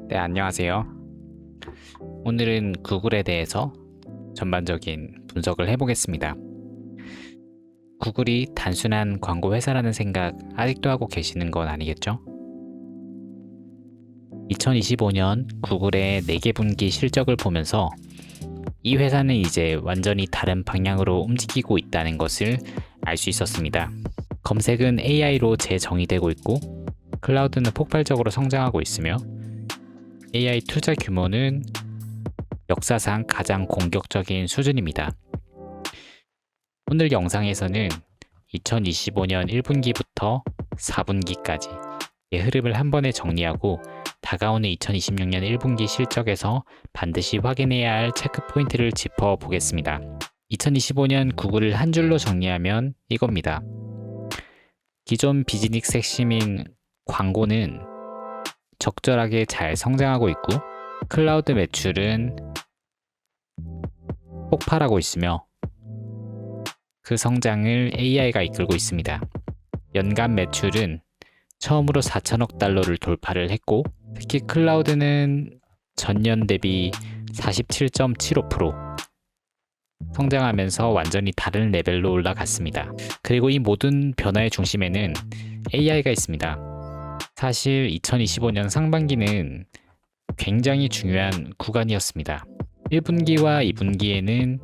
네, 안녕하세요. 오늘은 구글에 대해서 전반적인 분석을 해보겠습니다. 구글이 단순한 광고 회사라는 생각 아직도 하고 계시는 건 아니겠죠? 2025년 구글의 4개 분기 실적을 보면서 이 회사는 이제 완전히 다른 방향으로 움직이고 있다는 것을 알 수 있었습니다. 검색은 AI로 재정의되고 있고 클라우드는 폭발적으로 성장하고 있으며 AI 투자 규모는 역사상 가장 공격적인 수준입니다. 오늘 영상에서는 2025년 1분기부터 4분기까지의 흐름을 한 번에 정리하고 다가오는 2026년 1분기 실적에서 반드시 확인해야 할 체크 포인트를 짚어보겠습니다. 2025년 구글을 한 줄로 정리하면 이겁니다. 기존 비즈니스 핵심인 광고는 적절하게 잘 성장하고 있고 클라우드 매출은 폭발하고 있으며 그 성장을 AI가 이끌고 있습니다. 연간 매출은 처음으로 4천억 달러를 돌파를 했고 특히 클라우드는 전년 대비 47.75% 성장하면서 완전히 다른 레벨로 올라갔습니다. 그리고 이 모든 변화의 중심에는 AI가 있습니다. 사실 2025년 상반기는 굉장히 중요한 구간이었습니다. 1분기와 2분기에는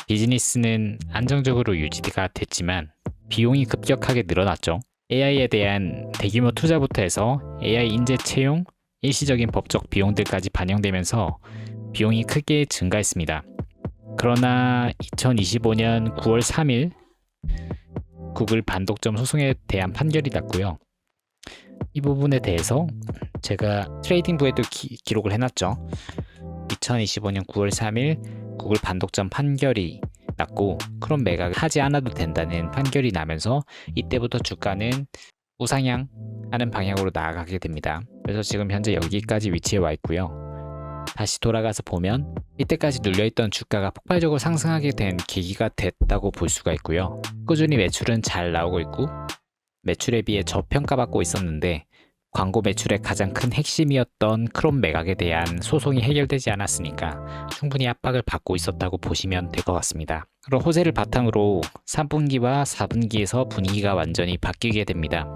비즈니스는 안정적으로 유지가 됐지만 비용이 급격하게 늘어났죠. AI에 대한 대규모 투자부터 해서 AI 인재 채용, 일시적인 법적 비용들까지 반영되면서 비용이 크게 증가했습니다. 그러나 2025년 9월 3일 구글 반독점 소송에 대한 판결이 났고요. 이 부분에 대해서 제가 트레이딩부에도 기록을 해놨죠. 2025년 9월 3일 구글 반독점 판결이 났고 크롬 매각을 하지 않아도 된다는 판결이 나면서 이때부터 주가는 우상향하는 방향으로 나아가게 됩니다. 그래서 지금 현재 여기까지 위치해 와 있고요. 다시 돌아가서 보면 이때까지 눌려있던 주가가 폭발적으로 상승하게 된 계기가 됐다고 볼 수가 있고요. 꾸준히 매출은 잘 나오고 있고 매출에 비해 저평가받고 있었는데 광고 매출의 가장 큰 핵심이었던 크롬 매각에 대한 소송이 해결되지 않았으니까 충분히 압박을 받고 있었다고 보시면 될 것 같습니다. 그럼 호재를 바탕으로 3분기와 4분기에서 분위기가 완전히 바뀌게 됩니다.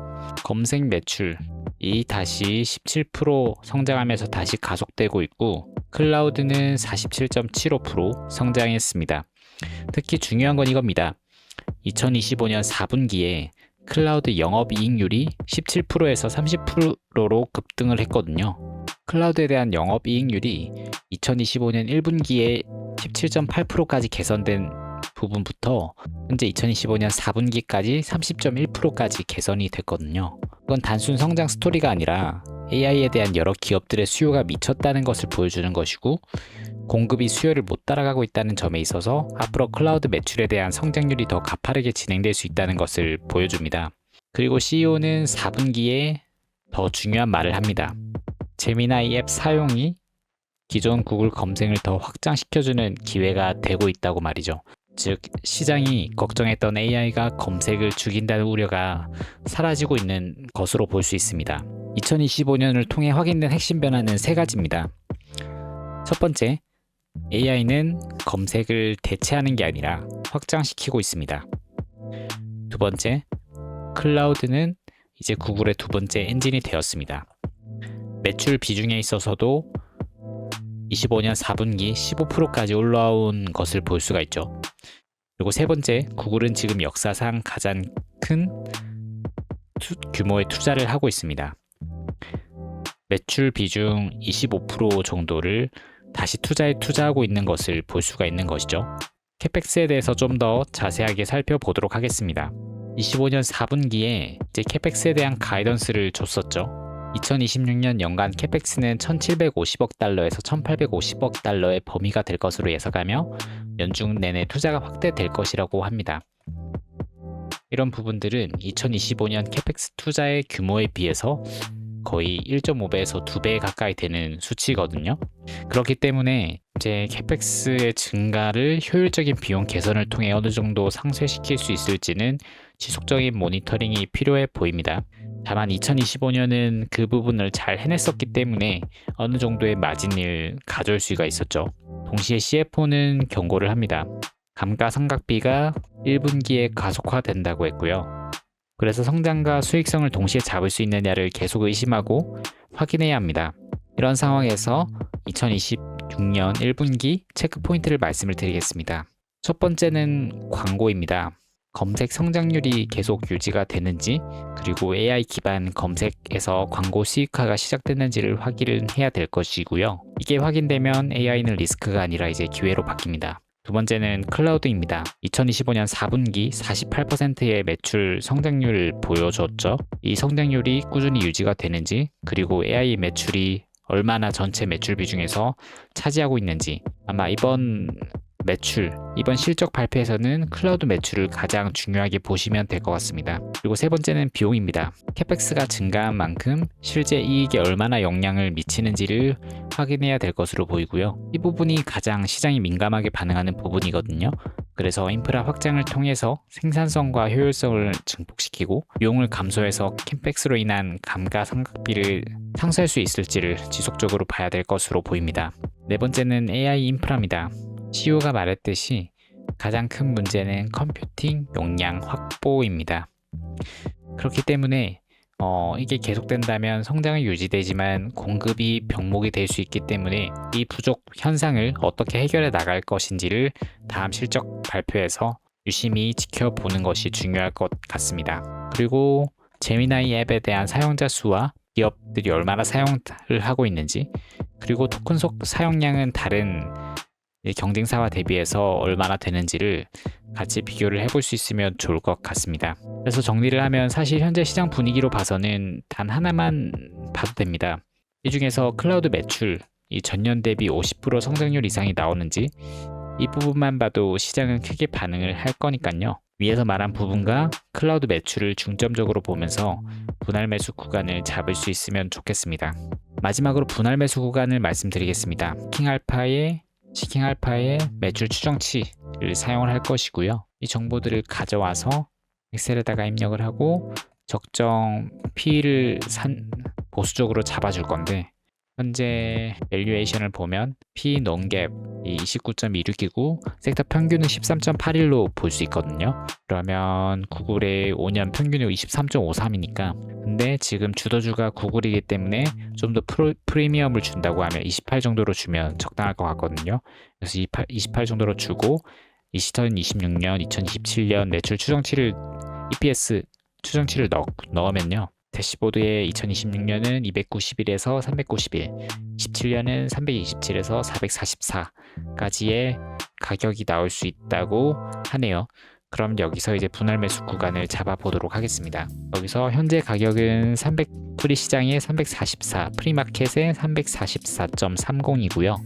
검색 매출이 다시 17% 성장하면서 다시 가속되고 있고 클라우드는 47.75% 성장했습니다. 특히 중요한 건 이겁니다. 2025년 4분기에 클라우드 영업이익률이 17%에서 30%로 급등을 했거든요. 클라우드에 대한 영업이익률이 2025년 1분기에 17.8%까지 개선된 부분부터 현재 2025년 4분기까지 30.1%까지 개선이 됐거든요. 이건 단순 성장 스토리가 아니라 AI에 대한 여러 기업들의 수요가 미쳤다는 것을 보여주는 것이고 공급이 수요를 못 따라가고 있다는 점에 있어서 앞으로 클라우드 매출에 대한 성장률이 더 가파르게 진행될 수 있다는 것을 보여줍니다. 그리고 CEO는 4분기에 더 중요한 말을 합니다. 제미나이 앱 사용이 기존 구글 검색을 더 확장시켜주는 기회가 되고 있다고 말이죠. 즉 시장이 걱정했던 AI가 검색을 죽인다는 우려가 사라지고 있는 것으로 볼 수 있습니다. 2025년을 통해 확인된 핵심 변화는 3가지입니다. 첫 번째, AI는 검색을 대체하는 게 아니라 확장시키고 있습니다. 두 번째, 클라우드는 이제 구글의 두 번째 엔진이 되었습니다. 매출 비중에 있어서도 25년 4분기 15%까지 올라온 것을 볼 수가 있죠. 그리고 세 번째, 구글은 지금 역사상 가장 큰 규모의 투자를 하고 있습니다. 매출 비중 25% 정도를 다시 투자하고 있는 것을 볼 수가 있는 것이죠. 캐펙스에 대해서 좀 더 자세하게 살펴보도록 하겠습니다. 25년 4분기에 이제 캐펙스에 대한 가이던스를 줬었죠. 2026년 연간 캐펙스는 1750억 달러에서 1850억 달러의 범위가 될 것으로 예상하며 연중 내내 투자가 확대될 것이라고 합니다. 이런 부분들은 2025년 캐펙스 투자의 규모에 비해서 거의 1.5배에서 2배 가까이 되는 수치거든요. 그렇기 때문에 이제 캐펙스의 증가를 효율적인 비용 개선을 통해 어느 정도 상쇄시킬 수 있을지는 지속적인 모니터링이 필요해 보입니다. 다만 2025년은 그 부분을 잘 해냈었기 때문에 어느 정도의 마진을 가져올 수가 있었죠. 동시에 CFO는 경고를 합니다. 감가상각비가 1분기에 가속화된다고 했고요. 그래서 성장과 수익성을 동시에 잡을 수 있느냐를 계속 의심하고 확인해야 합니다. 이런 상황에서 2026년 1분기 체크 포인트를 말씀을 드리겠습니다. 첫 번째는 광고입니다. 검색 성장률이 계속 유지가 되는지, 그리고 AI 기반 검색에서 광고 수익화가 시작됐는지를 확인을 해야 될 것이고요. 이게 확인되면 AI는 리스크가 아니라 이제 기회로 바뀝니다. 두 번째는 클라우드입니다. 2025년 4분기 48%의 매출 성장률을 보여줬죠. 이 성장률이 꾸준히 유지가 되는지, 그리고 AI 매출이 얼마나 전체 매출 비중에서 차지하고 있는지, 아마 이번 실적 발표에서는 클라우드 매출을 가장 중요하게 보시면 될 것 같습니다. 그리고 세 번째는 비용입니다. 캐펙스가 증가한 만큼 실제 이익에 얼마나 영향을 미치는지를 확인해야 될 것으로 보이고요. 이 부분이 가장 시장이 민감하게 반응하는 부분이거든요. 그래서 인프라 확장을 통해서 생산성과 효율성을 증폭시키고 비용을 감소해서 캠펙스로 인한 감가상각비를 상쇄할 수 있을지를 지속적으로 봐야 될 것으로 보입니다. 네 번째는 AI 인프라입니다. CEO가 말했듯이 가장 큰 문제는 컴퓨팅 용량 확보입니다. 그렇기 때문에 이게 계속된다면 성장은 유지되지만 공급이 병목이 될 수 있기 때문에 이 부족 현상을 어떻게 해결해 나갈 것인지를 다음 실적 발표에서 유심히 지켜보는 것이 중요할 것 같습니다. 그리고 제미나이 앱에 대한 사용자 수와 기업들이 얼마나 사용을 하고 있는지, 그리고 토큰 속 사용량은 다른 경쟁사와 대비해서 얼마나 되는지를 같이 비교를 해볼 수 있으면 좋을 것 같습니다. 그래서 정리를 하면 사실 현재 시장 분위기로 봐서는 단 하나만 봐도 됩니다. 이 중에서 클라우드 매출, 이 전년 대비 50% 성장률 이상이 나오는지, 이 부분만 봐도 시장은 크게 반응을 할 거니까요. 위에서 말한 부분과 클라우드 매출을 중점적으로 보면서 분할 매수 구간을 잡을 수 있으면 좋겠습니다. 마지막으로 분할 매수 구간을 말씀드리겠습니다. 시킹알파의 매출 추정치를 사용을 할 것이고요. 이 정보들을 가져와서 엑셀에다가 입력을 하고 적정 P를 보수적으로 잡아줄 건데, 현재 밸류에이션을 보면 P non-GAAP 29.26이고 섹터 평균은 13.81로 볼 수 있거든요. 그러면 구글의 5년 평균이 23.53이니까, 근데 지금 주도주가 구글이기 때문에 좀 더 프리미엄을 준다고 하면 28 정도로 주면 적당할 것 같거든요. 그래서 28 정도로 주고 2026년, 2027년 매출 추정치를 EPS 추정치를 넣으면요. 대시보드에 2026년은 291에서 391, 27년은 327에서 444까지의 가격이 나올 수 있다고 하네요. 그럼 여기서 이제 분할 매수 구간을 잡아보도록 하겠습니다. 여기서 현재 가격은 프리 시장에 344, 프리마켓에 344.30이고요.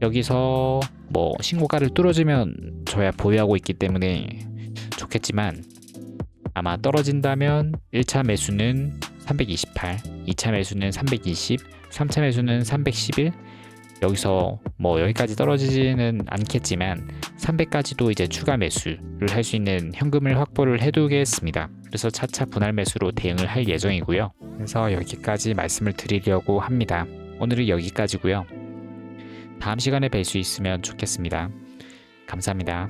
여기서 뭐 신고가를 뚫어주면 저야 보유하고 있기 때문에 좋겠지만, 아마 떨어진다면 1차 매수는 328, 2차 매수는 320, 3차 매수는 311, 여기서 뭐 여기까지 떨어지지는 않겠지만 300까지도 이제 추가 매수를 할 수 있는 현금을 확보를 해두겠습니다. 그래서 차차 분할 매수로 대응을 할 예정이고요. 그래서 여기까지 말씀을 드리려고 합니다. 오늘은 여기까지고요. 다음 시간에 뵐 수 있으면 좋겠습니다. 감사합니다.